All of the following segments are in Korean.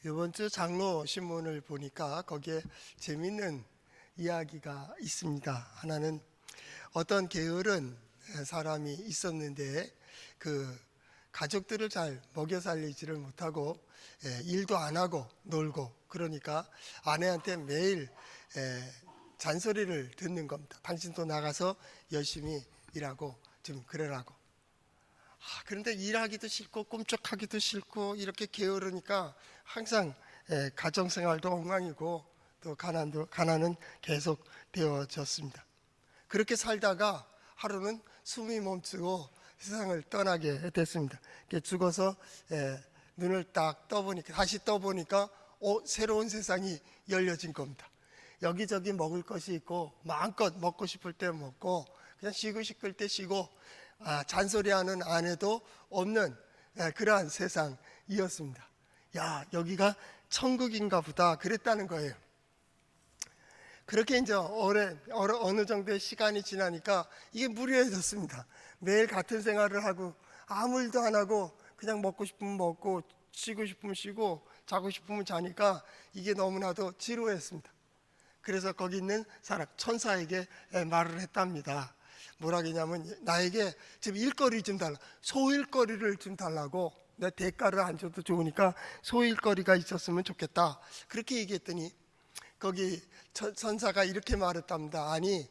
이번 주 장로 신문을 보니까 거기에 재밌는 이야기가 있습니다. 하나는 어떤 게으른 사람이 있었는데 그 가족들을 잘 먹여 살리지를 못하고 일도 안 하고 놀고, 그러니까 아내한테 매일 잔소리를 듣는 겁니다. 당신도 나가서 열심히 일하고 좀 그러라고. 그런데 일하기도 싫고 꿈쩍하기도 싫고 이렇게 게으르니까 항상 가정생활도 엉망이고 또 가난은 계속 되어졌습니다. 그렇게 살다가 하루는 숨이 멈추고 세상을 떠나게 됐습니다. 죽어서 눈을 딱 떠보니까, 다시 떠보니까 새로운 세상이 열려진 겁니다. 여기저기 먹을 것이 있고 마음껏 먹고 싶을 때 먹고 그냥 쉬고 싶을 때 쉬고, 잔소리하는 아내도 없는 그러한 세상이었습니다. 야, 여기가 천국인가 보다 그랬다는 거예요. 그렇게 이제 어느 정도의 시간이 지나니까 이게 무료해졌습니다. 매일 같은 생활을 하고 아무 일도 안 하고 그냥 먹고 싶으면 먹고 쉬고 싶으면 쉬고 자고 싶으면 자니까 이게 너무나도 지루했습니다. 그래서 거기 있는 사람 천사에게 말을 했답니다. 뭐라 그러냐면, 나에게 지금 일거리 좀 달라, 소일거리를 좀 달라고. 내 대가를 안 줘도 좋으니까 소일거리가 있었으면 좋겠다. 그렇게 얘기했더니 거기 천사가 이렇게 말했답니다. 아니,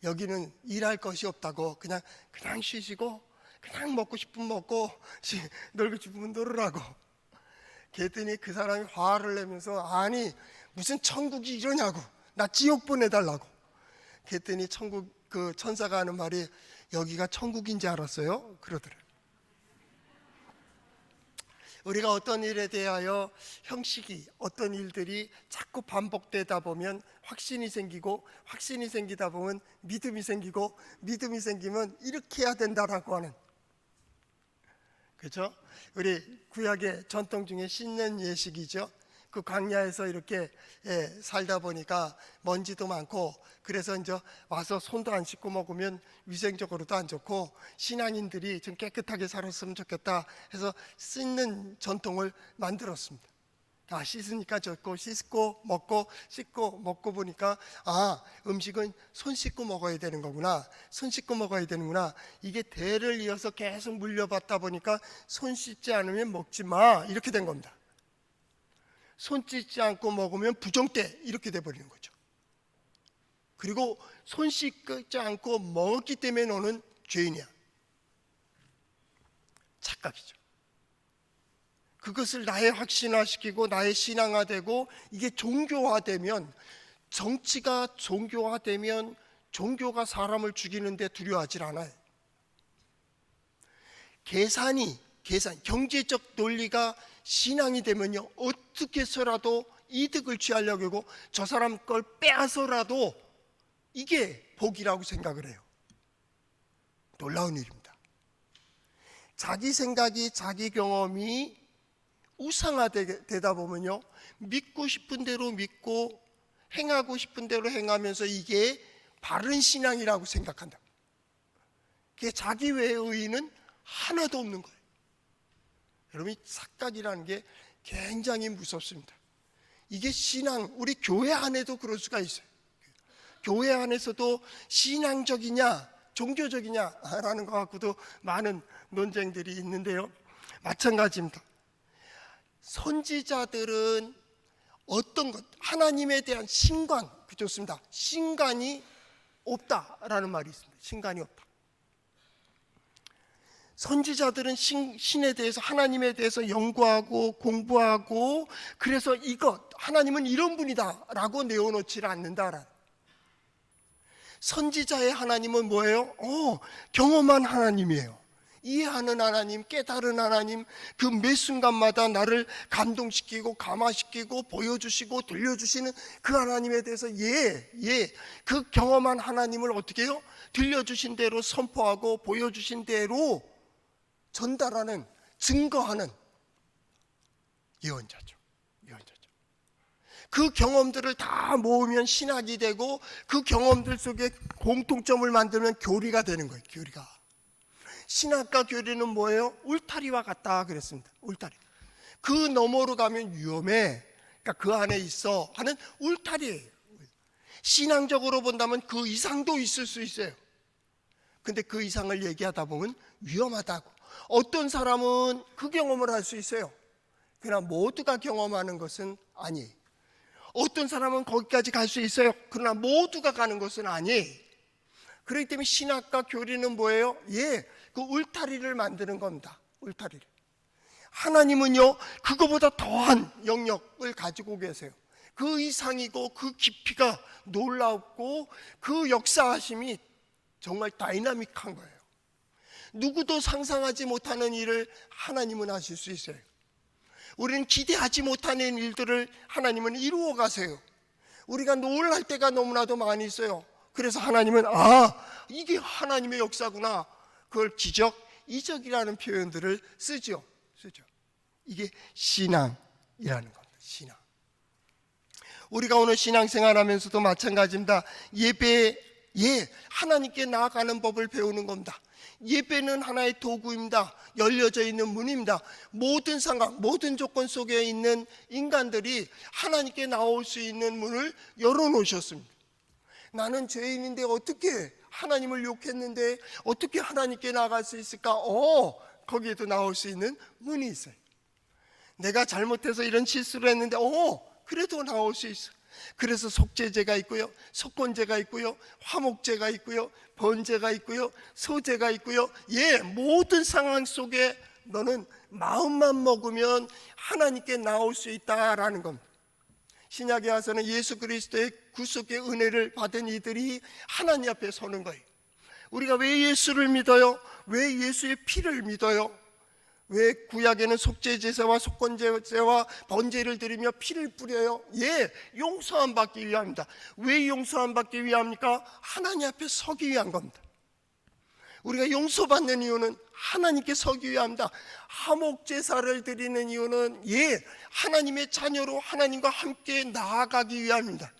여기는 일할 것이 없다고. 그냥 쉬시고 그냥 먹고 싶으면 먹고 놀고 싶으면 놀으라고. 그랬더니 그 사람이 화를 내면서, 아니 무슨 천국이 이러냐고, 나 지옥 보내달라고. 그랬더니 그 천사가 하는 말이, 여기가 천국인지 알았어요? 그러더래요. 우리가 어떤 일에 대하여 형식이, 어떤 일들이 자꾸 반복되다 보면 확신이 생기고, 확신이 생기다 보면 믿음이 생기고, 믿음이 생기면 이렇게 해야 된다라고 하는, 그렇죠? 우리 구약의 전통 중에 씻는 예식이죠. 그 광야에서 이렇게 살다 보니까 먼지도 많고, 그래서 이제 와서 손도 안 씻고 먹으면 위생적으로도 안 좋고, 신앙인들이 좀 깨끗하게 살았으면 좋겠다 해서 씻는 전통을 만들었습니다. 씻으니까 좋고, 씻고 먹고 씻고 먹고 보니까, 음식은 손 씻고 먹어야 되는 거구나, 손 씻고 먹어야 되는구나. 이게 대를 이어서 계속 물려받다 보니까 손 씻지 않으면 먹지 마, 이렇게 된 겁니다. 손 씻지 않고 먹으면 부정죄, 이렇게 돼버리는 거죠. 그리고 손 씻지 않고 먹었기 때문에 너는 죄인이야, 착각이죠. 그것을 나의 확신화시키고 나의 신앙화되고, 이게 종교화되면, 정치가 종교화되면 종교가 사람을 죽이는데 두려워하지 않아요. 경제적 논리가 신앙이 되면요, 어떻게 해서라도 이득을 취하려고 하고 저 사람 걸 빼앗아서라도 이게 복이라고 생각을 해요. 놀라운 일입니다. 자기 생각이, 자기 경험이 우상화되다 보면요, 믿고 싶은 대로 믿고 행하고 싶은 대로 행하면서 이게 바른 신앙이라고 생각한다. 그게 자기 외의 의의는 하나도 없는 거예요. 여러분, 착각이라는 게 굉장히 무섭습니다. 이게 신앙, 우리 교회 안에도 그럴 수가 있어요. 교회 안에서도 신앙적이냐 종교적이냐 라는 것 갖고도 많은 논쟁들이 있는데요, 마찬가지입니다. 선지자들은 어떤 것, 하나님에 대한 신관, 좋습니다. 신관이 없다라는 말이 있습니다. 신관이 없다. 선지자들은 신에 대해서, 하나님에 대해서 연구하고 공부하고, 그래서 하나님은 이런 분이다 라고 내어놓지를 않는다라는. 선지자의 하나님은 뭐예요? 경험한 하나님이에요. 이해하는 하나님, 깨달은 하나님, 그 매 순간마다 나를 감동시키고 감화시키고 보여주시고 들려주시는 그 하나님에 대해서 그 경험한 하나님을 어떻게 해요? 들려주신 대로 선포하고 보여주신 대로 전달하는, 증거하는 예언자죠. 그 경험들을 다 모으면 신학이 되고, 그 경험들 속에 공통점을 만들면 교리가 되는 거예요. 교리가. 신학과 교리는 뭐예요? 울타리와 같다 그랬습니다. 울타리. 그 너머로 가면 위험해, 그러니까 그 안에 있어 하는 울타리예요. 신앙적으로 본다면 그 이상도 있을 수 있어요. 근데 그 이상을 얘기하다 보면 위험하다고. 어떤 사람은 그 경험을 할 수 있어요. 그러나 모두가 경험하는 것은 아니에요. 어떤 사람은 거기까지 갈 수 있어요. 그러나 모두가 가는 것은 아니에요. 그렇기 때문에 신학과 교리는 뭐예요? 그 울타리를 만드는 겁니다. 울타리를. 하나님은요, 그거보다 더한 영역을 가지고 계세요. 그 이상이고 그 깊이가 놀랍고 그 역사하심이 정말 다이나믹한 거예요. 누구도 상상하지 못하는 일을 하나님은 하실 수 있어요. 우리는 기대하지 못하는 일들을 하나님은 이루어 가세요. 우리가 놀랄 때가 너무나도 많이 있어요. 그래서 하나님은 이게 하나님의 역사구나. 그걸 기적, 이적이라는 표현들을 쓰죠. 이게 신앙이라는 겁니다. 신앙. 우리가 오늘 신앙생활하면서도 마찬가지입니다. 하나님께 나아가는 법을 배우는 겁니다. 예배는 하나의 도구입니다. 열려져 있는 문입니다. 모든 상황, 모든 조건 속에 있는 인간들이 하나님께 나올 수 있는 문을 열어놓으셨습니다. 나는 죄인인데 어떻게 하나님을 욕했는데 어떻게 하나님께 나아갈 수 있을까? 거기에도 나올 수 있는 문이 있어요. 내가 잘못해서 이런 실수를 했는데 그래도 나올 수 있어. 그래서 속죄제가 있고요, 속건제가 있고요, 화목제가 있고요, 번제가 있고요, 소제가 있고요. 모든 상황 속에 너는 마음만 먹으면 하나님께 나올 수 있다라는 겁니다. 신약에 와서는 예수 그리스도의 구속의 은혜를 받은 이들이 하나님 앞에 서는 거예요. 우리가 왜 예수를 믿어요? 왜 예수의 피를 믿어요? 왜 구약에는 속죄제사와 속건제와 번제를 드리며 피를 뿌려요? 용서함 받기 위함입니다. 왜 용서함 받기 위함입니까? 하나님 앞에 서기 위한 겁니다. 우리가 용서받는 이유는 하나님께 서기 위함입니다. 화목제사를 드리는 이유는 하나님의 자녀로 하나님과 함께 나아가기 위함입니다.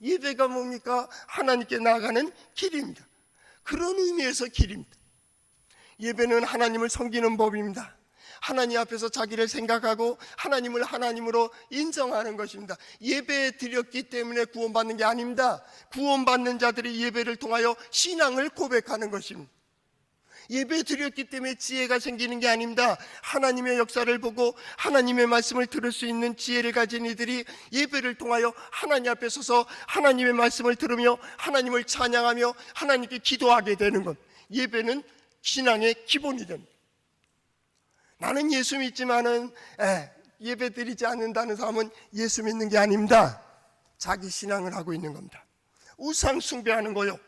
예배가 뭡니까? 하나님께 나아가는 길입니다. 그런 의미에서 길입니다. 예배는 하나님을 섬기는 법입니다. 하나님 앞에서 자기를 생각하고 하나님을 하나님으로 인정하는 것입니다. 예배 드렸기 때문에 구원받는 게 아닙니다. 구원받는 자들이 예배를 통하여 신앙을 고백하는 것입니다. 예배 드렸기 때문에 지혜가 생기는 게 아닙니다. 하나님의 역사를 보고 하나님의 말씀을 들을 수 있는 지혜를 가진 이들이 예배를 통하여 하나님 앞에 서서 하나님의 말씀을 들으며 하나님을 찬양하며 하나님께 기도하게 되는 것. 예배는 신앙의 기본이 됩니다. 나는 예수 믿지만은 예배 드리지 않는다는 사람은 예수 믿는 게 아닙니다. 자기 신앙을 하고 있는 겁니다. 우상 숭배하는 거요.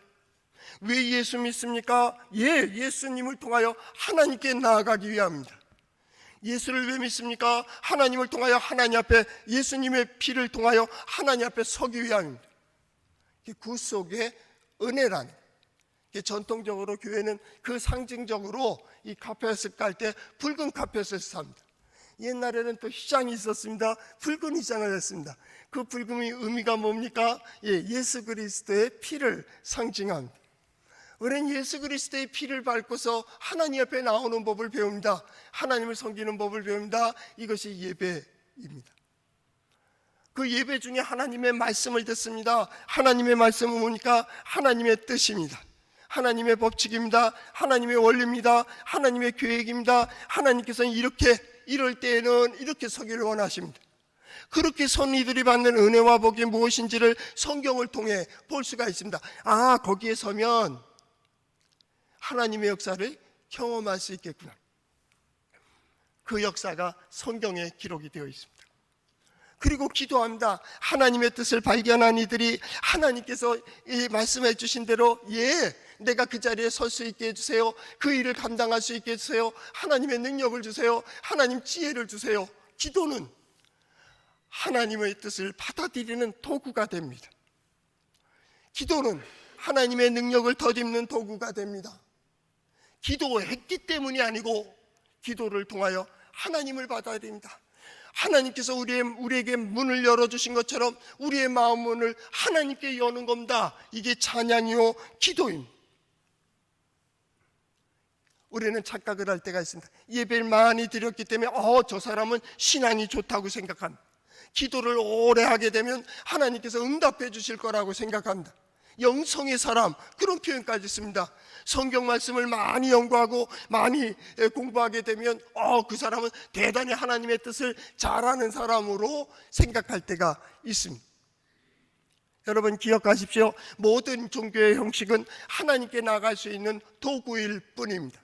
왜 예수 믿습니까? 예수님을 통하여 하나님께 나아가기 위함입니다. 예수를 왜 믿습니까? 하나님을 통하여 하나님 앞에 예수님의 피를 통하여 하나님 앞에 서기 위함입니다. 구속의 은혜라는, 전통적으로 교회는 그 상징적으로 이 카펫을 깔 때 붉은 카펫을 삽니다. 옛날에는 또 휘장이 있었습니다. 붉은 휘장을 했습니다. 그 붉음의 의미가 뭡니까? 예수 그리스도의 피를 상징합니다. 우리는 예수 그리스도의 피를 밟고서 하나님 앞에 나오는 법을 배웁니다. 하나님을 섬기는 법을 배웁니다. 이것이 예배입니다. 그 예배 중에 하나님의 말씀을 듣습니다. 하나님의 말씀은 뭡니까? 하나님의 뜻입니다. 하나님의 법칙입니다. 하나님의 원리입니다. 하나님의 계획입니다. 하나님께서는 이럴 때에는 이렇게 서기를 원하십니다. 그렇게 선 이들이 받는 은혜와 복이 무엇인지를 성경을 통해 볼 수가 있습니다. 거기에 서면 하나님의 역사를 경험할 수 있겠구나. 그 역사가 성경에 기록이 되어 있습니다. 그리고 기도합니다. 하나님의 뜻을 발견한 이들이 하나님께서 말씀해 주신 대로 내가 그 자리에 설 수 있게 해주세요. 그 일을 감당할 수 있게 해주세요. 하나님의 능력을 주세요. 하나님 지혜를 주세요. 기도는 하나님의 뜻을 받아들이는 도구가 됩니다. 기도는 하나님의 능력을 덧입는 도구가 됩니다. 기도했기 때문이 아니고 기도를 통하여 하나님을 받아야 됩니다. 하나님께서 우리에게 문을 열어주신 것처럼 우리의 마음 문을 하나님께 여는 겁니다. 이게 찬양이요 기도입니다. 우리는 착각을 할 때가 있습니다. 예배를 많이 드렸기 때문에 저 사람은 신앙이 좋다고 생각합니다. 기도를 오래 하게 되면 하나님께서 응답해 주실 거라고 생각합니다. 영성의 사람, 그런 표현까지 씁니다. 성경 말씀을 많이 연구하고 많이 공부하게 되면 그 사람은 대단히 하나님의 뜻을 잘하는 사람으로 생각할 때가 있습니다. 여러분 기억하십시오. 모든 종교의 형식은 하나님께 나아갈 수 있는 도구일 뿐입니다.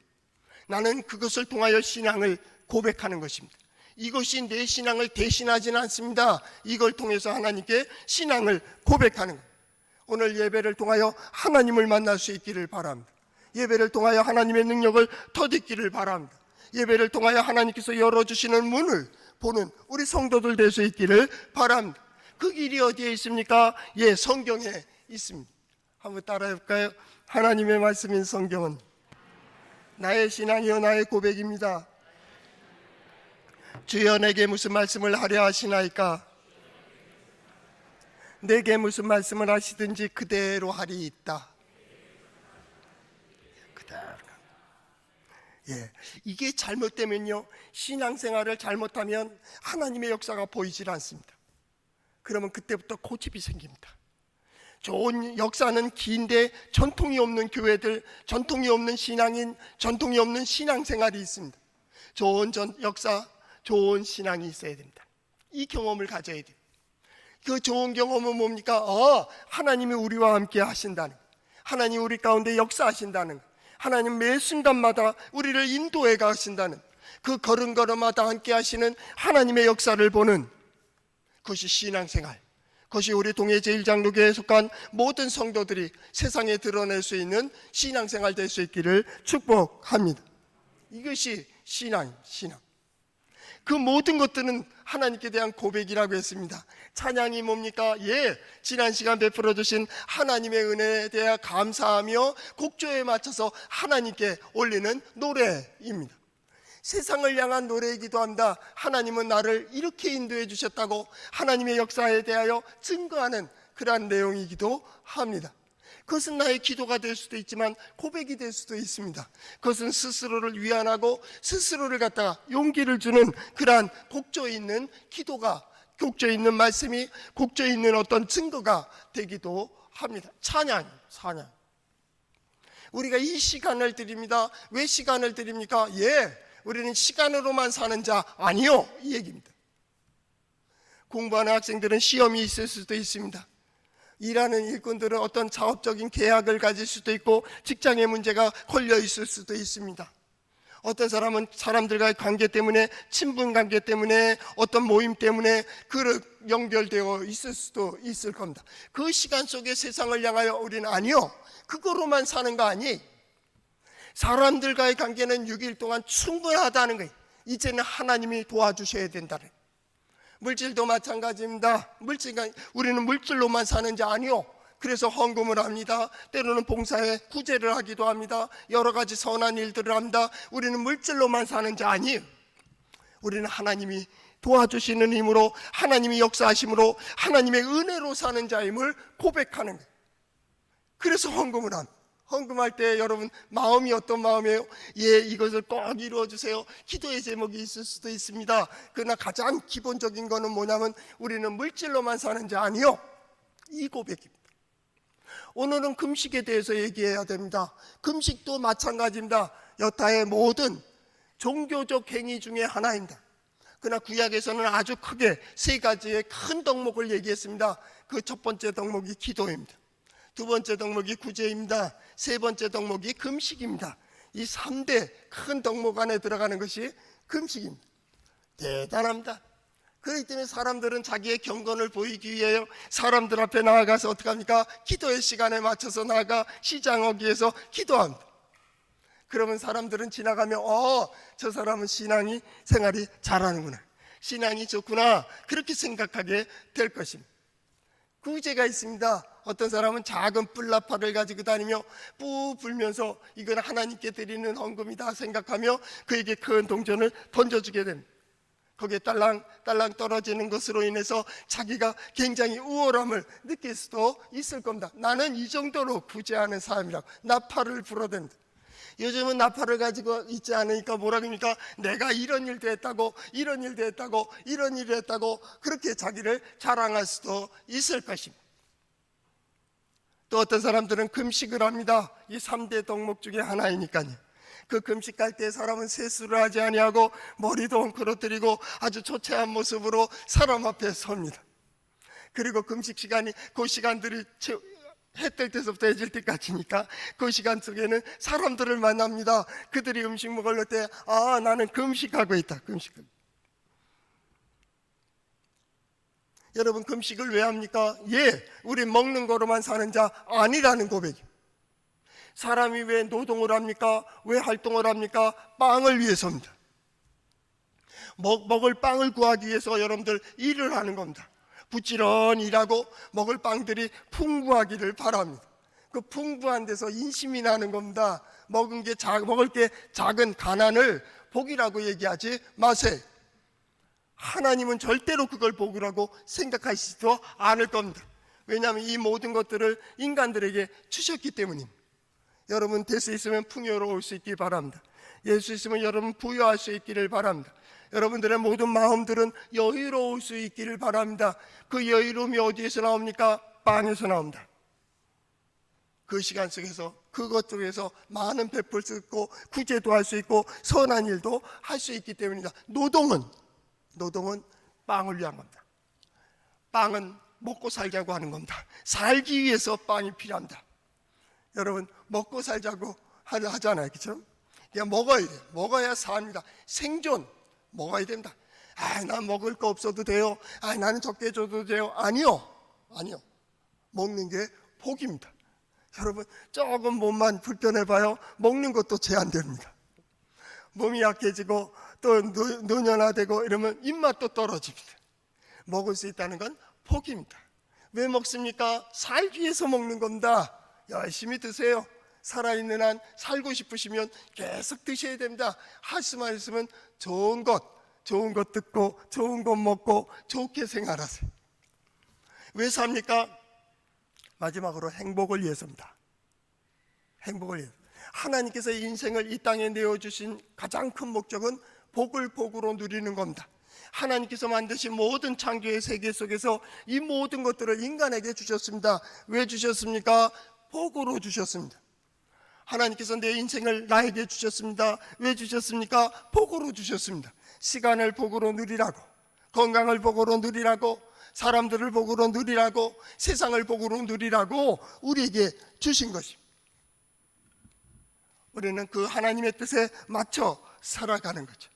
나는 그것을 통하여 신앙을 고백하는 것입니다. 이것이 내 신앙을 대신하지는 않습니다. 이걸 통해서 하나님께 신앙을 고백하는 것. 오늘 예배를 통하여 하나님을 만날 수 있기를 바랍니다. 예배를 통하여 하나님의 능력을 터득기를 바랍니다. 예배를 통하여 하나님께서 열어주시는 문을 보는 우리 성도들 될 수 있기를 바랍니다. 그 길이 어디에 있습니까? 성경에 있습니다. 한번 따라해 볼까요? 하나님의 말씀인 성경은 나의 신앙이요 나의 고백입니다. 주여 내게 무슨 말씀을 하려 하시나이까? 내게 무슨 말씀을 하시든지 그대로 하리이다. 그대로. 이게 잘못되면요, 신앙생활을 잘못하면 하나님의 역사가 보이질 않습니다. 그러면 그때부터 고집이 생깁니다. 좋은 역사는 긴데 전통이 없는 교회들, 전통이 없는 신앙인, 전통이 없는 신앙생활이 있습니다. 좋은 역사, 좋은 신앙이 있어야 됩니다. 이 경험을 가져야 돼요. 그 좋은 경험은 뭡니까? 하나님이 우리와 함께 하신다는 것, 하나님 우리 가운데 역사하신다는 것, 하나님 매 순간마다 우리를 인도해 가신다는 그 걸음걸음마다 함께 하시는 하나님의 역사를 보는 그것이 신앙생활, 그것이 우리 동해 제1장로교회에 속한 모든 성도들이 세상에 드러낼 수 있는 신앙생활 될 수 있기를 축복합니다. 이것이 신앙. 그 모든 것들은 하나님께 대한 고백이라고 했습니다. 찬양이 뭡니까? 지난 시간 베풀어 주신 하나님의 은혜에 대해 감사하며 곡조에 맞춰서 하나님께 올리는 노래입니다. 세상을 향한 노래이기도 합니다. 하나님은 나를 이렇게 인도해 주셨다고 하나님의 역사에 대하여 증거하는 그러한 내용이기도 합니다. 그것은 나의 기도가 될 수도 있지만 고백이 될 수도 있습니다. 그것은 스스로를 위안하고 스스로를 갖다가 용기를 주는 그러한 곡조에 있는 기도가, 곡조에 있는 말씀이, 곡조에 있는 어떤 증거가 되기도 합니다. 찬양. 우리가 이 시간을 드립니다. 왜 시간을 드립니까? 우리는 시간으로만 사는 자 아니요, 이 얘기입니다. 공부하는 학생들은 시험이 있을 수도 있습니다. 일하는 일꾼들은 어떤 자업적인 계약을 가질 수도 있고 직장의 문제가 걸려 있을 수도 있습니다. 어떤 사람은 사람들과의 관계 때문에, 친분 관계 때문에, 어떤 모임 때문에 연결되어 있을 수도 있을 겁니다. 그 시간 속에 세상을 향하여 우리는 아니요, 그거로만 사는 거 아니. 사람들과의 관계는 6일 동안 충분하다는 거예요. 이제는 하나님이 도와주셔야 된다는. 물질도 마찬가지입니다. 우리는 물질로만 사는 자 아니요. 그래서 헌금을 합니다. 때로는 봉사에 구제를 하기도 합니다. 여러 가지 선한 일들을 합니다. 우리는 물질로만 사는 자 아니에요. 우리는 하나님이 도와주시는 힘으로, 하나님이 역사하심으로, 하나님의 은혜로 사는 자임을 고백하는 거예요. 그래서 헌금을 합니다. 헌금할 때 여러분 마음이 어떤 마음이에요? 이것을 꼭 이루어주세요. 기도의 제목이 있을 수도 있습니다. 그러나 가장 기본적인 거는 뭐냐면 우리는 물질로만 사는 자 아니요, 이 고백입니다. 오늘은 금식에 대해서 얘기해야 됩니다. 금식도 마찬가지입니다. 여타의 모든 종교적 행위 중에 하나입니다. 그러나 구약에서는 아주 크게 세 가지의 큰 덕목을 얘기했습니다. 그 첫 번째 덕목이 기도입니다. 두 번째 덕목이 구제입니다. 세 번째 덕목이 금식입니다. 이 3대 큰 덕목 안에 들어가는 것이 금식입니다. 대단합니다. 그렇기 때문에 사람들은 자기의 경건을 보이기 위해 사람들 앞에 나아가서 어떻게 합니까? 기도의 시간에 맞춰서 나아가 시장하기 위해서 기도합니다. 그러면 사람들은 지나가면 저 사람은 신앙이 생활이 잘하는구나, 신앙이 좋구나, 그렇게 생각하게 될 것입니다. 구제가 있습니다. 어떤 사람은 작은 뿔나팔을 가지고 다니며 뿌 불면서 이건 하나님께 드리는 헌금이다 생각하며 그에게 큰 동전을 던져주게 됩니다. 거기에 딸랑 떨어지는 것으로 인해서 자기가 굉장히 우월함을 느낄 수도 있을 겁니다. 나는 이 정도로 구제하는 사람이라고 나팔을 불어댑니다. 요즘은 나팔을 가지고 있지 않으니까 뭐라 그러니까 내가 이런 일도 했다고, 이런 일도 했다고, 이런 일을 했다고 그렇게 자기를 자랑할 수도 있을 것입니다. 또 어떤 사람들은 금식을 합니다. 이 3대 덕목 중에 하나이니까요. 그 금식할 때 사람은 세수를 하지 아니하고 머리도 엉클어뜨리고 아주 초췌한 모습으로 사람 앞에 섭니다. 그리고 금식 시간이 그 시간들이 해 뜰 때서부터 해질 때까지니까 그 시간 속에는 사람들을 만납니다. 그들이 음식 먹을 때 나는 금식하고 있다. 금식하고. 여러분 금식을 왜 합니까? 우리 먹는 거로만 사는 자 아니라는 고백이에요. 사람이 왜 노동을 합니까? 왜 활동을 합니까? 빵을 위해서입니다. 먹을 빵을 구하기 위해서 여러분들 일을 하는 겁니다. 부지런히 일하고 먹을 빵들이 풍부하기를 바랍니다. 그 풍부한 데서 인심이 나는 겁니다. 먹을 게 작은 가난을 복이라고 얘기하지 마세요. 하나님은 절대로 그걸 복이라고 생각하시지도 않을 겁니다. 왜냐하면 이 모든 것들을 인간들에게 주셨기 때문입니다. 여러분 될 수 있으면 풍요로울 수 있기 바랍니다. 예수 있으면 여러분 부유할 수 있기를 바랍니다. 여러분들의 모든 마음들은 여유로울 수 있기를 바랍니다. 그 여유로움이 어디에서 나옵니까? 빵에서 나옵니다. 그 시간 속에서 그것 쪽에서 많은 베풀 수 있고 구제도 할 수 있고 선한 일도 할 수 있기 때문입니다. 노동은 빵을 위한 겁니다. 빵은 먹고 살자고 하는 겁니다. 살기 위해서 빵이 필요합니다. 여러분 먹고 살자고 하잖아요, 그렇죠? 그냥 먹어야 돼요. 먹어야 삽니다. 생존 먹어야 됩니다. 난 먹을 거 없어도 돼요. 나는 적게 줘도 돼요. 아니요. 먹는 게 복입니다. 여러분 조금 몸만 불편해봐요. 먹는 것도 제한됩니다. 몸이 약해지고 또 노년화되고 이러면 입맛도 떨어집니다. 먹을 수 있다는 건 복입니다. 왜 먹습니까? 살기 위해서 먹는 겁니다. 열심히 드세요. 살아있는 한 살고 싶으시면 계속 드셔야 됩니다. 할 수만 있으면 좋은 것 듣고 좋은 것 먹고 좋게 생활하세요. 왜 삽니까? 마지막으로 행복을 위해서입니다. 행복을 위해서. 하나님께서 인생을 이 땅에 내어주신 가장 큰 목적은 복을 복으로 누리는 겁니다. 하나님께서 만드신 모든 창조의 세계 속에서 이 모든 것들을 인간에게 주셨습니다. 왜 주셨습니까? 복으로 주셨습니다. 하나님께서 내 인생을 나에게 주셨습니다. 왜 주셨습니까? 복으로 주셨습니다. 시간을 복으로 누리라고, 건강을 복으로 누리라고, 사람들을 복으로 누리라고, 세상을 복으로 누리라고 우리에게 주신 것입니다. 우리는 그 하나님의 뜻에 맞춰 살아가는 거죠.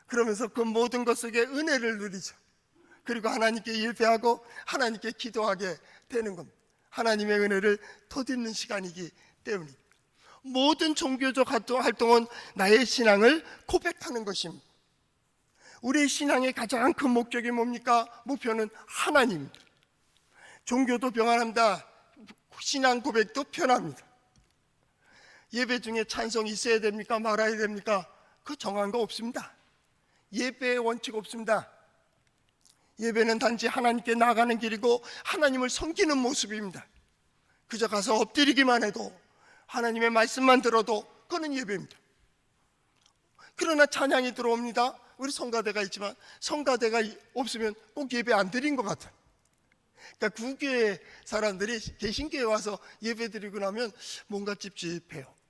그러면서 그 모든 것 속에 은혜를 누리죠. 그리고 하나님께 예배하고 하나님께 기도하게 되는 겁니다. 하나님의 은혜를 덧입는 시간이기 때문입니다. 모든 종교적 활동은 나의 신앙을 고백하는 것입니다. 우리의 신앙의 가장 큰 목적이 뭡니까? 목표는 하나님입니다. 종교도 변합니다. 신앙 고백도 변합니다. 예배 중에 찬송이 있어야 됩니까? 말아야 됩니까? 그 정한 거 없습니다. 예배의 원칙 없습니다. 예배는 단지 하나님께 나아가는 길이고 하나님을 섬기는 모습입니다. 그저 가서 엎드리기만 해도 하나님의 말씀만 들어도 그는 예배입니다. 그러나 찬양이 들어옵니다. 우리 성가대가 있지만 성가대가 없으면 꼭 예배 안 드린 것 같아요. 그러니까 구교회 사람들이 개신교에 와서 예배 드리고 나면 뭔가 찝찝해요.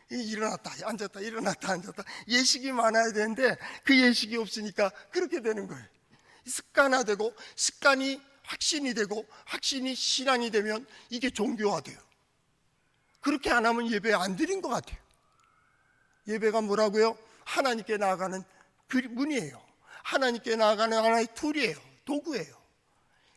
일어났다 앉았다 일어났다 앉았다 예식이 많아야 되는데 그 예식이 없으니까 그렇게 되는 거예요. 습관화되고 습관이 확신이 되고 확신이 신앙이 되면 이게 종교화돼요. 그렇게 안 하면 예배 안 드린 것 같아요. 예배가 뭐라고요? 하나님께 나아가는 문이에요. 하나님께 나아가는 하나의 툴이에요. 도구예요.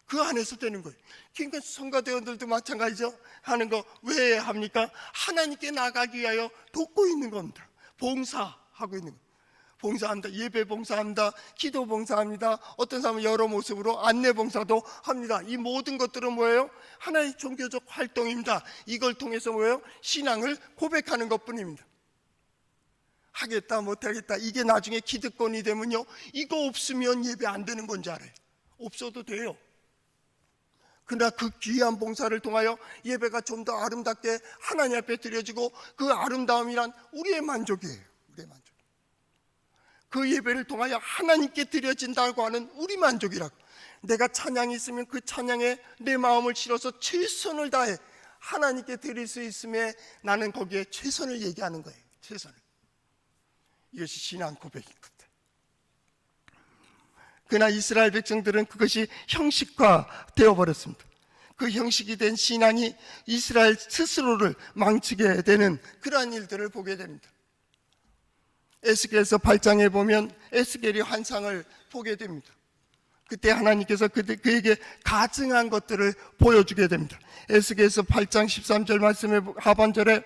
그 안에서 되는 거예요. 그러니까 성가대원들도 마찬가지죠. 하는 거 왜 합니까? 하나님께 나아가기 위하여 돕고 있는 겁니다. 봉사하고 있는 겁니다. 봉사합니다. 예배 봉사합니다. 기도 봉사합니다. 어떤 사람은 여러 모습으로 안내 봉사도 합니다. 이 모든 것들은 뭐예요? 하나의 종교적 활동입니다. 이걸 통해서 뭐예요? 신앙을 고백하는 것뿐입니다. 하겠다 못하겠다 이게 나중에 기득권이 되면요 이거 없으면 예배 안 되는 건지 알아요. 없어도 돼요. 그러나 그 귀한 봉사를 통하여 예배가 좀 더 아름답게 하나님 앞에 드려지고, 그 아름다움이란 우리의 만족이에요. 우리의 만족. 그 예배를 통하여 하나님께 드려진다고 하는 우리 만족이라고. 내가 찬양이 있으면 그 찬양에 내 마음을 실어서 최선을 다해 하나님께 드릴 수 있음에 나는 거기에 최선을 얘기하는 거예요. 최선을. 이것이 신앙 고백인 것. 그러나 이스라엘 백성들은 그것이 형식화 되어버렸습니다. 그 형식이 된 신앙이 이스라엘 스스로를 망치게 되는 그러한 일들을 보게 됩니다. 에스겔서 8장에 보면 에스겔이 환상을 보게 됩니다. 그때 하나님께서 그에게 가증한 것들을 보여주게 됩니다. 에스겔서 8장 13절 말씀의 하반절에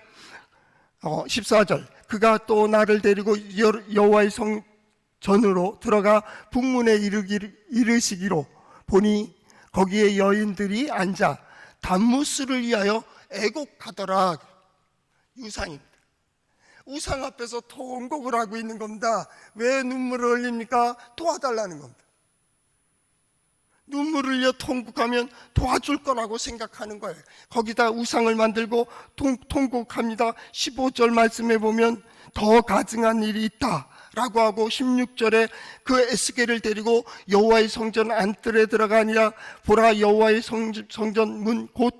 14절, 그가 또 나를 데리고 여호와의 성 전으로 들어가 북문에 이르시기로 보니 거기에 여인들이 앉아 단무스를 위하여 애곡하더라. 유상입니다. 우상 앞에서 통곡을 하고 있는 겁니다. 왜 눈물을 흘립니까? 도와달라는 겁니다. 눈물을 흘려 통곡하면 도와줄 거라고 생각하는 거예요. 거기다 우상을 만들고 통곡합니다. 15절 말씀에 보면 더 가증한 일이 있다 라고 하고 16절에 그 에스겔을 데리고 여호와의 성전 안뜰에 들어가니라. 보라, 여호와의 성전 문 곧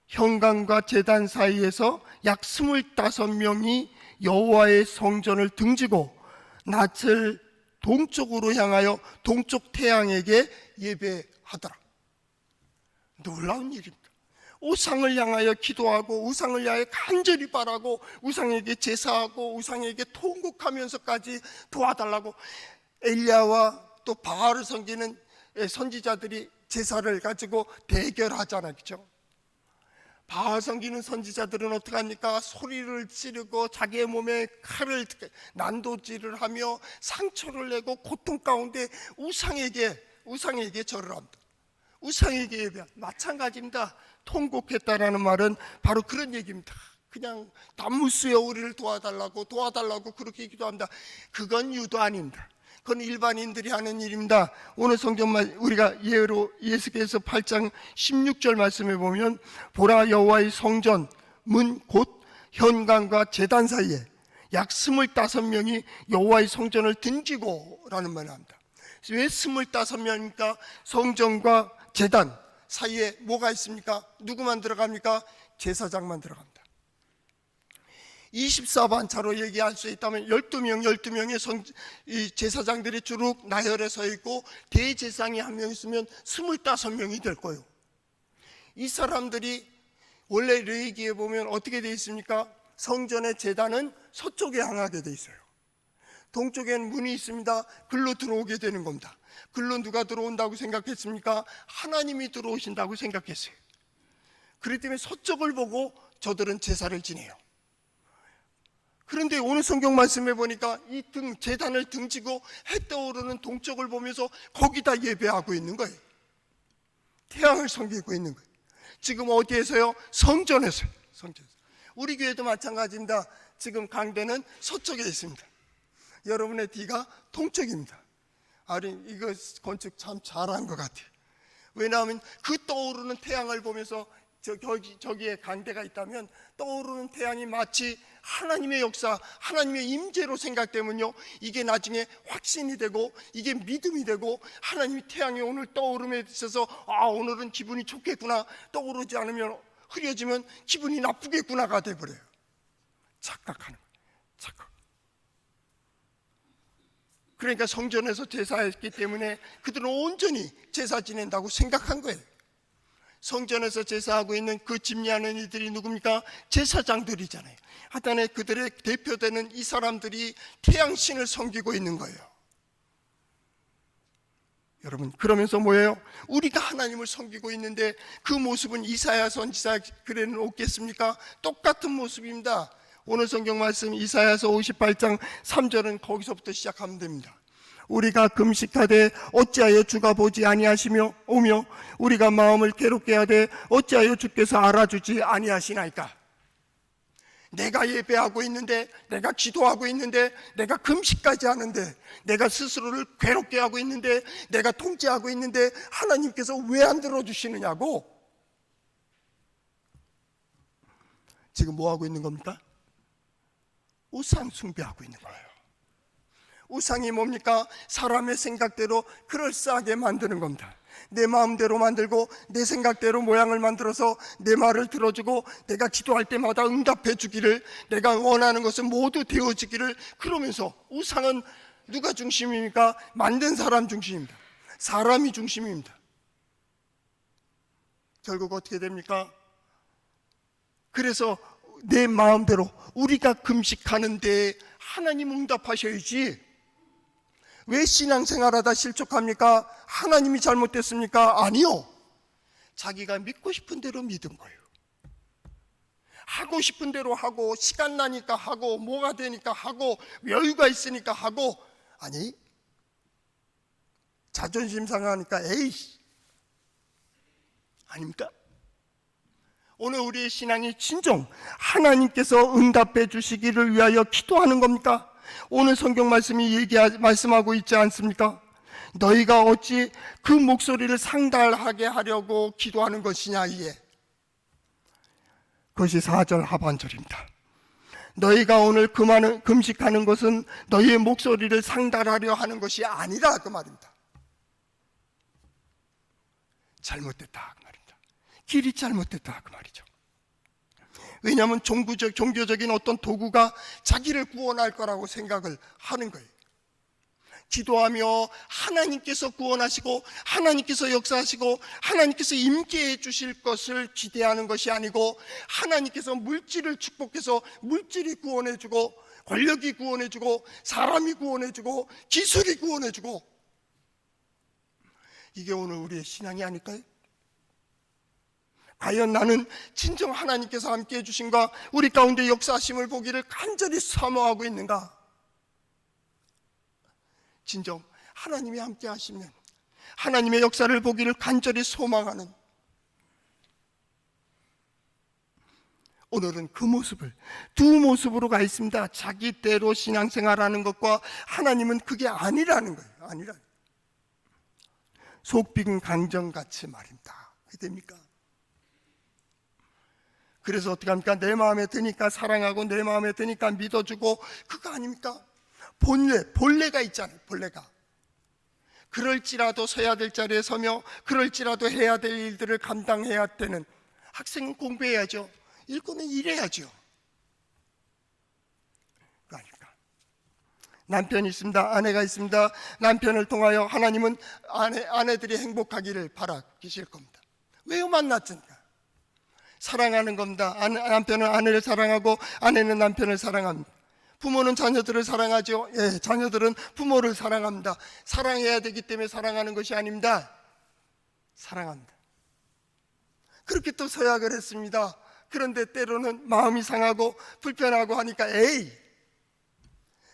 현관과 제단 사이에서 약 25명이 여호와의 성전을 등지고 낯을 동쪽으로 향하여 동쪽 태양에게 예배하더라. 놀라운 일입니다. 우상을 향하여 기도하고 우상을 향하여 간절히 바라고 우상에게 제사하고 우상에게 통곡하면서까지 도와달라고 엘리야와 또 바알을 섬기는 선지자들이 제사를 가지고 대결하잖아요. 그렇죠? 바알 섬기는 선지자들은 어떻게 합니까? 소리를 지르고 자기의 몸에 칼을 난도질을 하며 상처를 내고 고통 가운데 우상에게 절을 합니다. 우상에게 예배한 마찬가지입니다. 통곡했다라는 말은 바로 그런 얘기입니다. 그냥 단무스여 우리를 도와달라고 그렇게 기도합니다. 그건 유도 아닙니다. 그건 일반인들이 하는 일입니다. 오늘 성경만 우리가 예로 에스겔서 8장 16절 말씀에 보면 보라, 여호와의 성전 문 곧 현관과 제단 사이에 약 25명이 여호와의 성전을 등지고 라는 말을 합니다. 왜 25명입니까? 성전과 제단 사이에 뭐가 있습니까? 누구만 들어갑니까? 제사장만 들어갑니다. 24반차로 얘기할 수 있다면 12명의 제사장들이 주룩 나열에 서 있고 대제사장이 한 명 있으면 25명이 될 거예요. 이 사람들이 원래 레위기에 보면 어떻게 되어 있습니까? 성전의 제단은 서쪽에 향하게 되어 있어요. 동쪽에는 문이 있습니다. 글로 들어오게 되는 겁니다. 글로 누가 들어온다고 생각했습니까? 하나님이 들어오신다고 생각했어요. 그렇기 때문에 서쪽을 보고 저들은 제사를 지내요. 그런데 오늘 성경 말씀에 보니까 이 제단을 등지고 해 떠오르는 동쪽을 보면서 거기다 예배하고 있는 거예요. 태양을 섬기고 있는 거예요. 지금 어디에서요? 성전에서요. 우리 교회도 마찬가지입니다. 지금 강대는 서쪽에 있습니다. 여러분의 뒤가 동쪽입니다. 아니, 이거 건축 참 잘한 것 같아요. 왜냐하면 그 떠오르는 태양을 보면서 저기에 강대가 있다면 떠오르는 태양이 마치 하나님의 역사, 하나님의 임재로 생각되면요, 이게 나중에 확신이 되고 이게 믿음이 되고 하나님이 태양이 오늘 떠오름에 있어서 오늘은 기분이 좋겠구나, 떠오르지 않으면 흐려지면 기분이 나쁘겠구나가 돼버려요. 착각하는 거예요. 착각. 그러니까 성전에서 제사했기 때문에 그들은 온전히 제사 지낸다고 생각한 거예요. 성전에서 제사하고 있는 그 집례하는 이들이 누굽니까? 제사장들이잖아요. 하단에 그들의 대표되는 이 사람들이 태양신을 섬기고 있는 거예요. 여러분, 그러면서 뭐예요? 우리가 하나님을 섬기고 있는데 그 모습은 이사야 선지자 글에는 없겠습니까? 똑같은 모습입니다. 오늘 성경 말씀 이사야서 58장 3절은 거기서부터 시작하면 됩니다. 우리가 금식하되 어찌하여 주가 보지 아니하시며 오며 우리가 마음을 괴롭게 하되 어찌하여 주께서 알아주지 아니하시나이까. 내가 예배하고 있는데, 내가 기도하고 있는데, 내가 금식까지 하는데, 내가 스스로를 괴롭게 하고 있는데, 내가 통제하고 있는데 하나님께서 왜 안 들어주시느냐고. 지금 뭐 하고 있는 겁니까? 우상 숭배하고 있는 거예요. 우상이 뭡니까? 사람의 생각대로 그럴싸하게 만드는 겁니다. 내 마음대로 만들고 내 생각대로 모양을 만들어서 내 말을 들어주고 내가 기도할 때마다 응답해 주기를, 내가 원하는 것은 모두 되어지기를. 그러면서 우상은 누가 중심입니까? 만든 사람 중심입니다. 사람이 중심입니다. 결국 어떻게 됩니까? 그래서 내 마음대로 우리가 금식하는데 하나님 응답하셔야지. 왜 신앙생활하다 실족합니까? 하나님이 잘못됐습니까? 아니요. 자기가 믿고 싶은 대로 믿은 거예요. 하고 싶은 대로 하고, 시간 나니까 하고, 뭐가 되니까 하고, 여유가 있으니까 하고. 아니, 자존심 상하니까 에이씨, 아닙니까? 오늘 우리의 신앙이 진정 하나님께서 응답해 주시기를 위하여 기도하는 겁니까? 오늘 성경 말씀이 말씀하고 있지 않습니까? 너희가 어찌 그 목소리를 상달하게 하려고 기도하는 것이냐, 이에. 그것이 4절 하반절입니다. 너희가 오늘 금식하는 것은 너희의 목소리를 상달하려 하는 것이 아니라, 그 말입니다. 잘못됐다, 그 말입니다. 길이 잘못됐다, 그 말이죠. 왜냐하면 종교적인 어떤 도구가 자기를 구원할 거라고 생각을 하는 거예요. 기도하며 하나님께서 구원하시고 하나님께서 역사하시고 하나님께서 임재해 주실 것을 기대하는 것이 아니고, 하나님께서 물질을 축복해서 물질이 구원해주고, 권력이 구원해주고, 사람이 구원해주고, 기술이 구원해주고, 이게 오늘 우리의 신앙이 아닐까요? 과연 나는 진정 하나님께서 함께해 주신가, 우리 가운데 역사하심을 보기를 간절히 사모하고 있는가? 진정 하나님이 함께 하시면 하나님의 역사를 보기를 간절히 소망하는, 오늘은 그 모습을, 두 모습으로 가 있습니다. 자기 때로 신앙생활하는 것과 하나님은 그게 아니라는 거예요. 아니라. 속 비근 강정같이 말입니다. 그게 됩니까? 그래서 어떻게 합니까? 내 마음에 드니까 사랑하고 내 마음에 드니까 믿어주고, 그거 아닙니까? 본래가 있잖아요. 본래가. 그럴지라도 서야 될 자리에 서며 그럴지라도 해야 될 일들을 감당해야 되는 학생은 공부해야죠. 일꾼은 일해야죠. 그거 아닙니까? 남편이 있습니다. 아내가 있습니다. 남편을 통하여 하나님은 아내들이 행복하기를 바라시실 겁니다. 왜요? 만났으니까. 사랑하는 겁니다. 남편은 아내를 사랑하고 아내는 남편을 사랑합니다. 부모는 자녀들을 사랑하죠. 예, 자녀들은 부모를 사랑합니다. 사랑해야 되기 때문에 사랑하는 것이 아닙니다. 사랑합니다. 그렇게 또 서약을 했습니다. 그런데 때로는 마음이 상하고 불편하고 하니까 에이,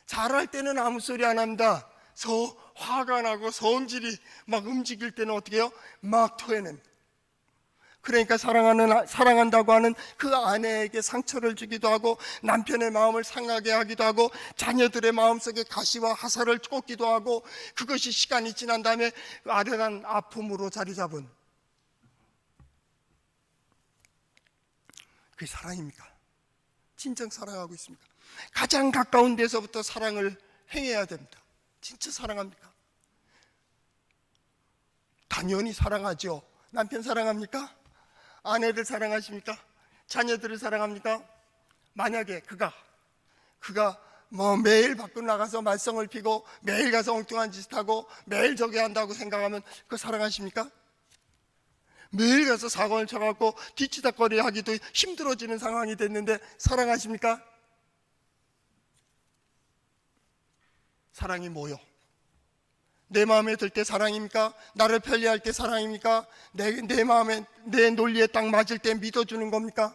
잘할 때는 아무 소리 안 합니다. 화가 나고 성질이 막 움직일 때는 어떻게 해요? 막 토해냅니다. 그러니까 사랑한다고 하는 그 아내에게 상처를 주기도 하고, 남편의 마음을 상하게 하기도 하고, 자녀들의 마음속에 가시와 화살을 꽂기도 하고, 그것이 시간이 지난 다음에 아련한 아픔으로 자리 잡은, 그게 사랑입니까? 진정 사랑하고 있습니까? 가장 가까운 데서부터 사랑을 행해야 됩니다. 진짜 사랑합니까? 당연히 사랑하죠. 남편 사랑합니까? 아내를 사랑하십니까? 자녀들을 사랑합니까? 만약에 그가 매일 밖으로 나가서 말썽을 피고 매일 가서 엉뚱한 짓을 하고 매일 저기 한다고 생각하면 그거 사랑하십니까? 매일 가서 사고를 쳐갖고 뒤치다거리 하기도 힘들어지는 상황이 됐는데 사랑하십니까? 사랑이 뭐요? 내 마음에 들 때 사랑입니까? 나를 편리할 때 사랑입니까? 내 마음에, 내 논리에 딱 맞을 때 믿어주는 겁니까?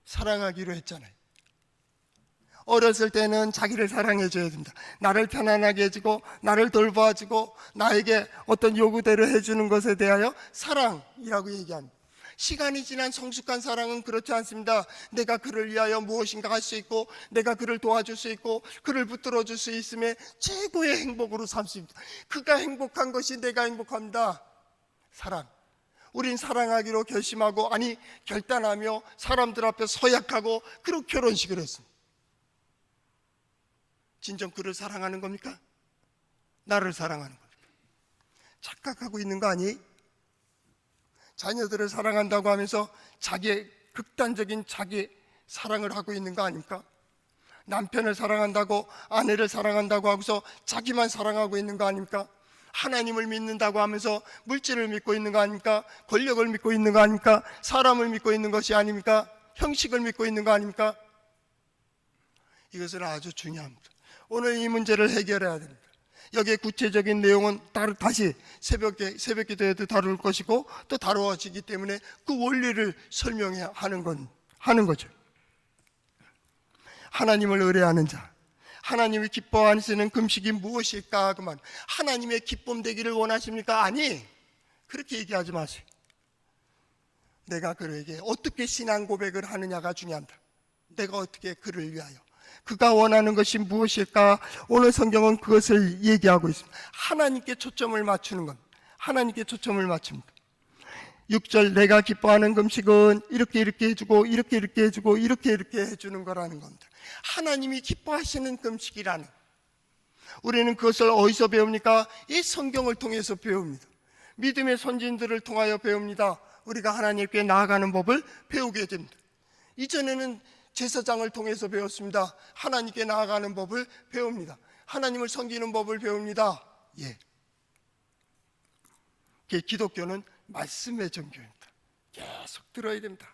사랑하기로 했잖아요. 어렸을 때는 자기를 사랑해줘야 됩니다. 나를 편안하게 해주고 나를 돌봐주고 나에게 어떤 요구대로 해주는 것에 대하여 사랑이라고 얘기합니다. 시간이 지난 성숙한 사랑은 그렇지 않습니다. 내가 그를 위하여 무엇인가 할 수 있고, 내가 그를 도와줄 수 있고, 그를 붙들어 줄 수 있음에 최고의 행복으로 삼습니다. 그가 행복한 것이 내가 행복합니다. 사랑. 우린 사랑하기로 결심하고, 아니 결단하며 사람들 앞에 서약하고, 그리고 결혼식을 했습니다. 진정 그를 사랑하는 겁니까? 나를 사랑하는 겁니까? 착각하고 있는 거 아니? 자녀들을 사랑한다고 하면서 자기의 극단적인 자기 사랑을 하고 있는 거 아닙니까? 남편을 사랑한다고, 아내를 사랑한다고 하고서 자기만 사랑하고 있는 거 아닙니까? 하나님을 믿는다고 하면서 물질을 믿고 있는 거 아닙니까? 권력을 믿고 있는 거 아닙니까? 사람을 믿고 있는 것이 아닙니까? 형식을 믿고 있는 거 아닙니까? 이것은 아주 중요합니다. 오늘 이 문제를 해결해야 됩니다. 여기에 구체적인 내용은 다시 새벽 기도에도 다룰 것이고, 또 다루어지기 때문에 그 원리를 설명해야 하는 거죠. 하나님을 의뢰하는 자, 하나님이 기뻐하시는 금식이 무엇일까? 그만 하나님의 기쁨 되기를 원하십니까? 아니, 그렇게 얘기하지 마세요. 내가 그에게 어떻게 신앙 고백을 하느냐가 중요합니다. 내가 어떻게 그를 위하여, 그가 원하는 것이 무엇일까? 오늘 성경은 그것을 얘기하고 있습니다. 하나님께 초점을 맞추는 것, 하나님께 초점을 맞춥니다. 6절, 내가 기뻐하는 금식은 이렇게 해주고 이렇게 해주고 이렇게 해주는 거라는 겁니다. 하나님이 기뻐하시는 금식이라는, 우리는 그것을 어디서 배웁니까? 이 성경을 통해서 배웁니다. 믿음의 선진들을 통하여 배웁니다. 우리가 하나님께 나아가는 법을 배우게 됩니다. 이전에는 제사장을 통해서 배웠습니다. 하나님께 나아가는 법을 배웁니다. 하나님을 섬기는 법을 배웁니다. 예. 기독교는 말씀의 종교입니다. 계속 들어야 됩니다.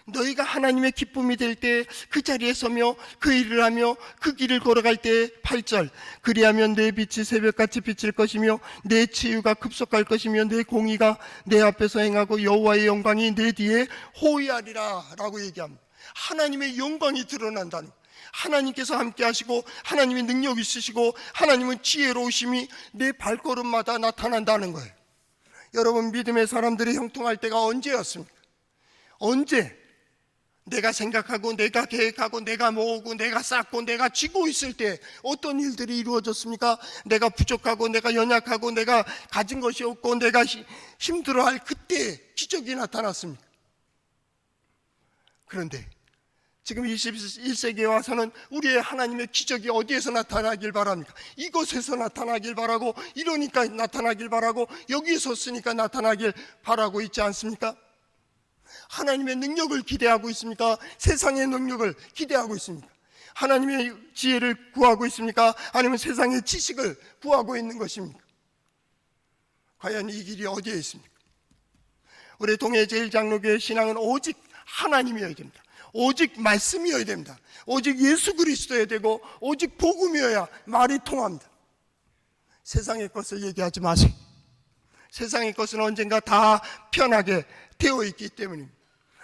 너희가 하나님의 기쁨이 될 때 그 자리에 서며 그 일을 하며 그 길을 걸어갈 때, 8절, 그리하면 내 빛이 새벽같이 비칠 것이며 내 치유가 급속할 것이며 내 공의가 내 앞에서 행하고 여호와의 영광이 내 뒤에 호위하리라 라고 얘기합니다. 하나님의 영광이 드러난다는, 하나님께서 함께 하시고 하나님의 능력이 있으시고 하나님은 지혜로우심이 내 발걸음마다 나타난다는 거예요. 여러분, 믿음의 사람들이 형통할 때가 언제였습니까? 언제? 내가 생각하고 내가 계획하고 내가 모으고 내가 쌓고 내가 쥐고 있을 때 어떤 일들이 이루어졌습니까? 내가 부족하고 내가 연약하고 내가 가진 것이 없고 내가 힘들어할 그때 기적이 나타났습니다. 그런데 지금 21세기에 와서는 우리의 하나님의 기적이 어디에서 나타나길 바랍니까? 이곳에서 나타나길 바라고, 이러니까 나타나길 바라고, 여기에서 쓰니까 나타나길 바라고 있지 않습니까? 하나님의 능력을 기대하고 있습니까? 세상의 능력을 기대하고 있습니까? 하나님의 지혜를 구하고 있습니까? 아니면 세상의 지식을 구하고 있는 것입니까? 과연 이 길이 어디에 있습니까? 우리 동해제일장로교회 신앙은 오직 하나님이어야 됩니다. 오직 말씀이어야 됩니다. 오직 예수 그리스도여야 되고 오직 복음이어야 말이 통합니다. 세상의 것을 얘기하지 마세요. 세상의 것은 언젠가 다 편하게 되어 있기 때문입니다.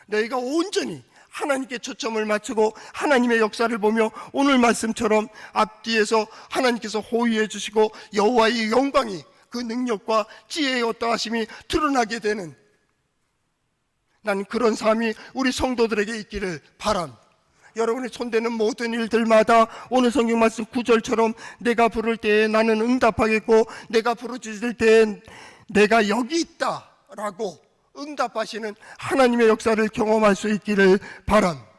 너희가 온전히 하나님께 초점을 맞추고 하나님의 역사를 보며 오늘 말씀처럼 앞뒤에서 하나님께서 호위해 주시고 여호와의 영광이, 그 능력과 지혜의 어떠하심이 드러나게 되는, 나는 그런 삶이 우리 성도들에게 있기를 바랍니다. 여러분이 손대는 모든 일들마다 오늘 성경 말씀 9절처럼 내가 부를 때에 나는 응답하겠고 내가 부르짖을 때에 내가 여기 있다 라고 응답하시는 하나님의 역사를 경험할 수 있기를 바랍니다.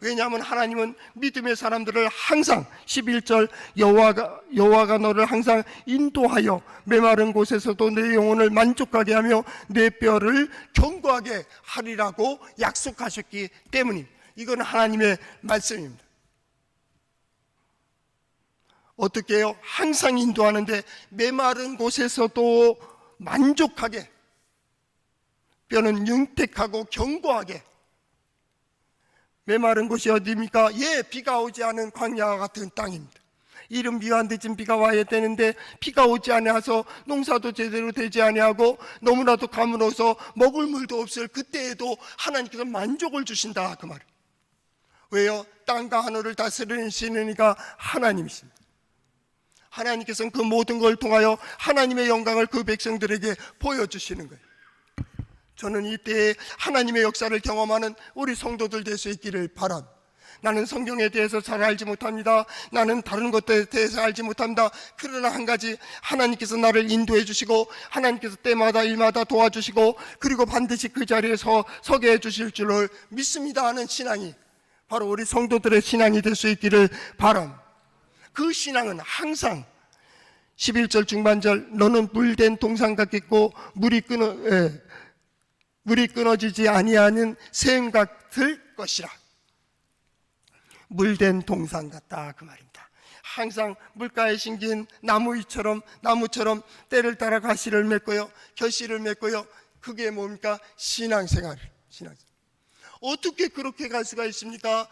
왜냐하면 하나님은 믿음의 사람들을 항상 11절 여호와가 너를 항상 인도하여 메마른 곳에서도 내 영혼을 만족하게 하며 내 뼈를 견고하게 하리라고 약속하셨기 때문입니다. 이건 하나님의 말씀입니다. 어떻게 해요? 항상 인도하는데 메마른 곳에서도 만족하게, 뼈는 윤택하고 견고하게. 메마른 곳이 어디입니까? 예, 비가 오지 않은 광야와 같은 땅입니다. 이른 비와 늦은 비가 와야 되는데 비가 오지 아니하서 농사도 제대로 되지 아니하고 너무나도 가물어서 먹을 물도 없을 그때에도 하나님께서 만족을 주신다, 그 말이에요. 왜요? 땅과 하늘을 다스리시는 이가 하나님이십니다. 하나님께서는 그 모든 걸 통하여 하나님의 영광을 그 백성들에게 보여주시는 거예요. 저는 이때에 하나님의 역사를 경험하는 우리 성도들 될 수 있기를 바랍니다. 나는 성경에 대해서 잘 알지 못합니다. 나는 다른 것들에 대해서 알지 못합니다. 그러나 한 가지, 하나님께서 나를 인도해 주시고 하나님께서 때마다 일마다 도와주시고 그리고 반드시 그 자리에 서게 해 주실 줄을 믿습니다 하는 신앙이 바로 우리 성도들의 신앙이 될 수 있기를 바랍니다. 그 신앙은 항상 11절 중반절, 너는 물된 동상 같겠고 물이 끊어지지 아니하는 샘 같을 것이라. 물된 동상 같다 그 말입니다. 항상 물가에 심긴 나무처럼 때를 따라 가시를 맺고요, 결실을 맺고요. 그게 뭡니까? 신앙생활. 어떻게 그렇게 갈 수가 있습니까?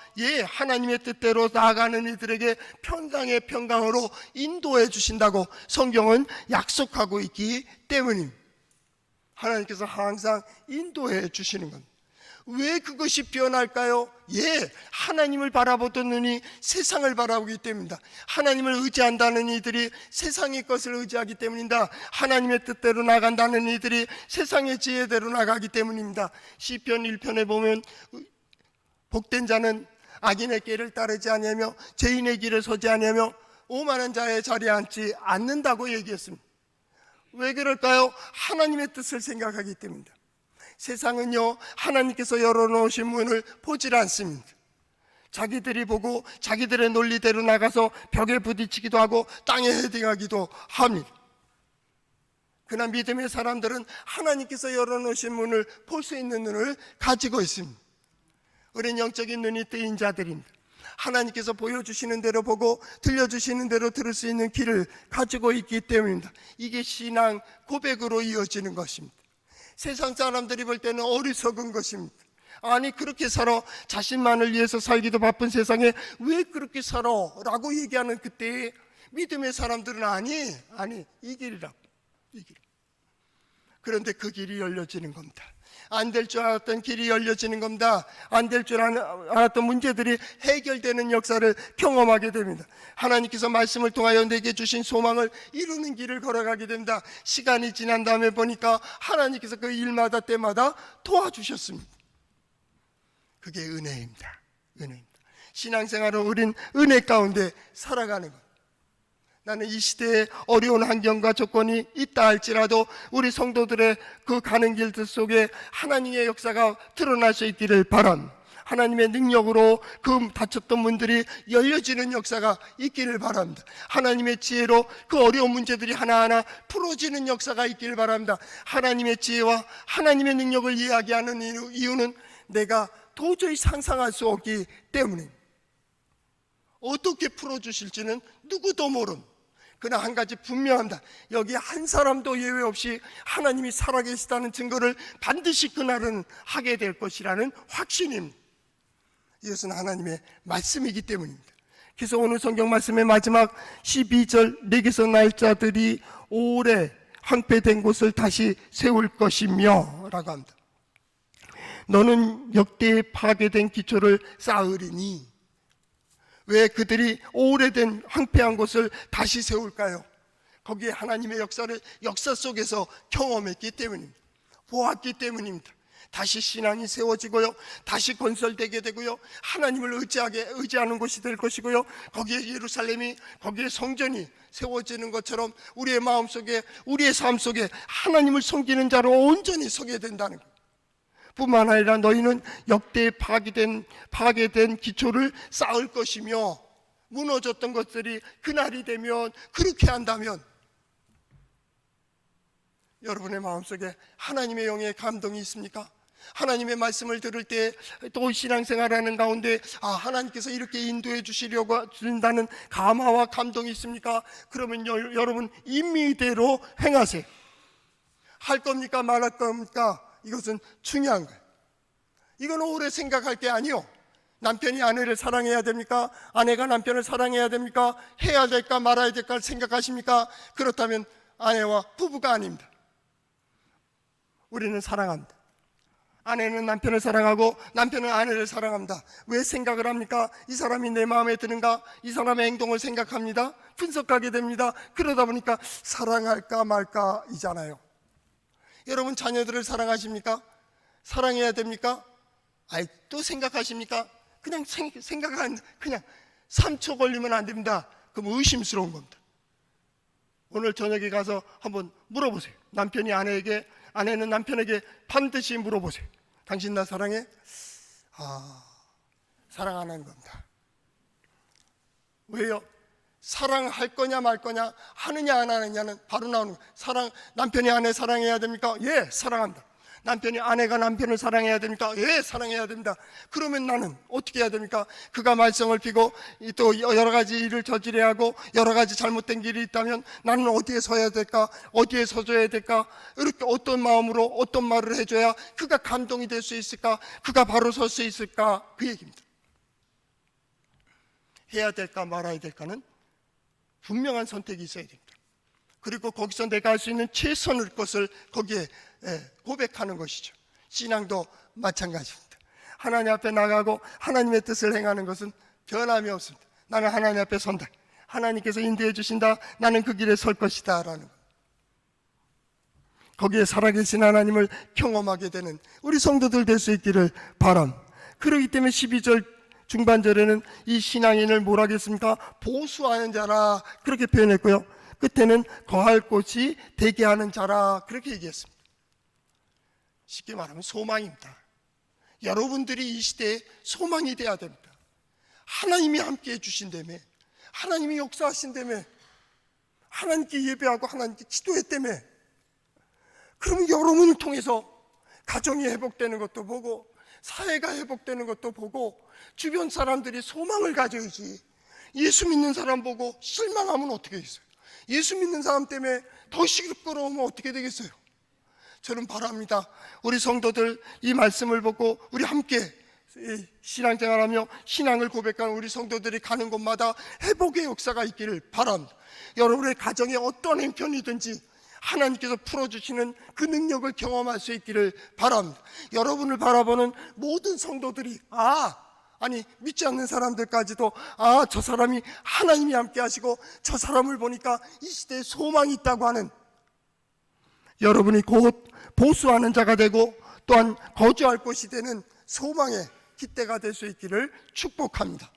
하나님의 뜻대로 나아가는 이들에게 평강의 평강으로 인도해 주신다고 성경은 약속하고 있기 때문입니다. 하나님께서 항상 인도해 주시는 겁니다. 왜 그것이 변할까요? 하나님을 바라보던 눈이 세상을 바라보기 때문입니다. 하나님을 의지한다는 이들이 세상의 것을 의지하기 때문입니다. 하나님의 뜻대로 나간다는 이들이 세상의 지혜대로 나가기 때문입니다. 시편 1편에 보면 복된 자는 악인의 길을 따르지 아니하며 죄인의 길을 서지 아니하며 오만한 자의 자리에 앉지 않는다고 얘기했습니다. 왜 그럴까요? 하나님의 뜻을 생각하기 때문입니다. 세상은요, 하나님께서 열어놓으신 문을 보질 않습니다. 자기들이 보고 자기들의 논리대로 나가서 벽에 부딪히기도 하고 땅에 헤딩하기도 합니다. 그러나 믿음의 사람들은 하나님께서 열어놓으신 문을 볼 수 있는 눈을 가지고 있습니다. 우린 영적인 눈이 뜨인 자들입니다. 하나님께서 보여주시는 대로 보고 들려주시는 대로 들을 수 있는 귀를 가지고 있기 때문입니다. 이게 신앙 고백으로 이어지는 것입니다. 세상 사람들이 볼 때는 어리석은 것입니다. 아니, 그렇게 살아, 자신만을 위해서 살기도 바쁜 세상에 왜 그렇게 살아? 라고 얘기하는 그때에 믿음의 사람들은 아니, 이 길이라고, 이 길. 그런데 그 길이 열려지는 겁니다. 안 될 줄 알았던 길이 열려지는 겁니다. 안 될 줄 알았던 문제들이 해결되는 역사를 경험하게 됩니다. 하나님께서 말씀을 통하여 내게 주신 소망을 이루는 길을 걸어가게 됩니다. 시간이 지난 다음에 보니까 하나님께서 그 일마다 때마다 도와주셨습니다. 그게 은혜입니다. 신앙생활은 우린 은혜 가운데 살아가는 것. 나는 이 시대에 어려운 환경과 조건이 있다 할지라도 우리 성도들의 그 가는 길들 속에 하나님의 역사가 드러날 수 있기를 바랍니다. 하나님의 능력으로 그 닫혔던 문들이 열려지는 역사가 있기를 바랍니다. 하나님의 지혜로 그 어려운 문제들이 하나하나 풀어지는 역사가 있기를 바랍니다. 하나님의 지혜와 하나님의 능력을 이야기하는 이유는 내가 도저히 상상할 수 없기 때문입니다. 어떻게 풀어주실지는 누구도 모릅니다. 그러나 한 가지 분명합니다. 여기 한 사람도 예외 없이 하나님이 살아계시다는 증거를 반드시 그날은 하게 될 것이라는 확신입니다. 이것은 하나님의 말씀이기 때문입니다. 그래서 오늘 성경 말씀의 마지막 12절, 내게서 날 자들이 오래 황폐된 곳을 다시 세울 것이며 라고 합니다. 너는 역대에 파괴된 기초를 쌓으리니. 왜 그들이 오래된 황폐한 곳을 다시 세울까요? 거기에 하나님의 역사 속에서 경험했기 때문입니다. 보았기 때문입니다. 다시 신앙이 세워지고요, 다시 건설되게 되고요, 하나님을 의지하는 곳이 될 것이고요, 거기에 예루살렘이, 거기에 성전이 세워지는 것처럼 우리의 마음속에, 우리의 삶 속에 하나님을 섬기는 자로 온전히 서게 된다는 것. 뿐만 아니라 너희는 역대에 파괴된 기초를 쌓을 것이며, 무너졌던 것들이 그날이 되면, 그렇게 한다면 여러분의 마음속에 하나님의 영의 감동이 있습니까? 하나님의 말씀을 들을 때 또 신앙생활하는 가운데 하나님께서 이렇게 인도해 주시려고 준다는 감화와 감동이 있습니까? 그러면 여러분 임의대로 행하세요. 할 겁니까 말할 겁니까? 이것은 중요한 거예요. 이건 오래 생각할 게 아니요. 남편이 아내를 사랑해야 됩니까? 아내가 남편을 사랑해야 됩니까? 해야 될까 말아야 될까 생각하십니까? 그렇다면 아내와 부부가 아닙니다. 우리는 사랑합니다. 아내는 남편을 사랑하고 남편은 아내를 사랑합니다. 왜 생각을 합니까? 이 사람이 내 마음에 드는가? 이 사람의 행동을 생각합니다. 분석하게 됩니다. 그러다 보니까 사랑할까 말까 이잖아요. 여러분 자녀들을 사랑하십니까? 사랑해야 됩니까? 아이, 또 생각하십니까? 그냥 생각한 그냥 3초 걸리면 안 됩니다. 그럼 의심스러운 겁니다. 오늘 저녁에 가서 한번 물어보세요. 남편이 아내에게, 아내는 남편에게 반드시 물어보세요. 당신 나 사랑해? 사랑 안 하는 겁니다. 왜요? 사랑할 거냐 말 거냐, 하느냐 안 하느냐는 바로 나오는 거예요. 남편이 아내 사랑해야 됩니까? 예, 사랑합니다. 남편이 아내가 남편을 사랑해야 됩니까? 예, 사랑해야 됩니다. 그러면 나는 어떻게 해야 됩니까? 그가 말썽을 피고 또 여러 가지 일을 저지르야 하고 여러 가지 잘못된 길이 있다면 나는 어디에 서야 될까? 어디에 서줘야 될까? 이렇게 어떤 마음으로 어떤 말을 해줘야 그가 감동이 될 수 있을까? 그가 바로 설 수 있을까? 그 얘기입니다. 해야 될까 말아야 될까는 분명한 선택이 있어야 됩니다. 그리고 거기서 내가 할 수 있는 최선의 것을 거기에 고백하는 것이죠. 신앙도 마찬가지입니다. 하나님 앞에 나가고 하나님의 뜻을 행하는 것은 변함이 없습니다. 나는 하나님 앞에 선다. 하나님께서 인도해 주신다. 나는 그 길에 설 것이다 라는 것. 거기에 살아계신 하나님을 경험하게 되는 우리 성도들 될 수 있기를 바랍니다. 그렇기 때문에 12절 중반절에는 이 신앙인을 뭐라 하겠습니까? 보수하는 자라 그렇게 표현했고요. 끝에는 거할 곳이 되게 하는 자라 그렇게 얘기했습니다. 쉽게 말하면 소망입니다. 여러분들이 이 시대에 소망이 돼야 됩니다. 하나님이 함께해 주신다며, 하나님이 역사하신다며, 하나님께 예배하고 하나님께 기도했다며. 그러면 여러분을 통해서 가정이 회복되는 것도 보고 사회가 회복되는 것도 보고 주변 사람들이 소망을 가져야지. 예수 믿는 사람 보고 실망하면 어떻게 되겠어요? 예수 믿는 사람 때문에 더 시끄러우면 어떻게 되겠어요? 저는 바랍니다. 우리 성도들 이 말씀을 보고 우리 함께 신앙생활하며 신앙을 고백하는 우리 성도들이 가는 곳마다 회복의 역사가 있기를 바랍니다. 여러분의 가정에 어떤 형편이든지 하나님께서 풀어주시는 그 능력을 경험할 수 있기를 바랍니다. 여러분을 바라보는 모든 성도들이 아니 믿지 않는 사람들까지도 저 사람이 하나님이 함께 하시고 저 사람을 보니까 이 시대에 소망이 있다고 하는, 여러분이 곧 보수하는 자가 되고 또한 거주할 곳이 되는 소망의 깃대가 될 수 있기를 축복합니다.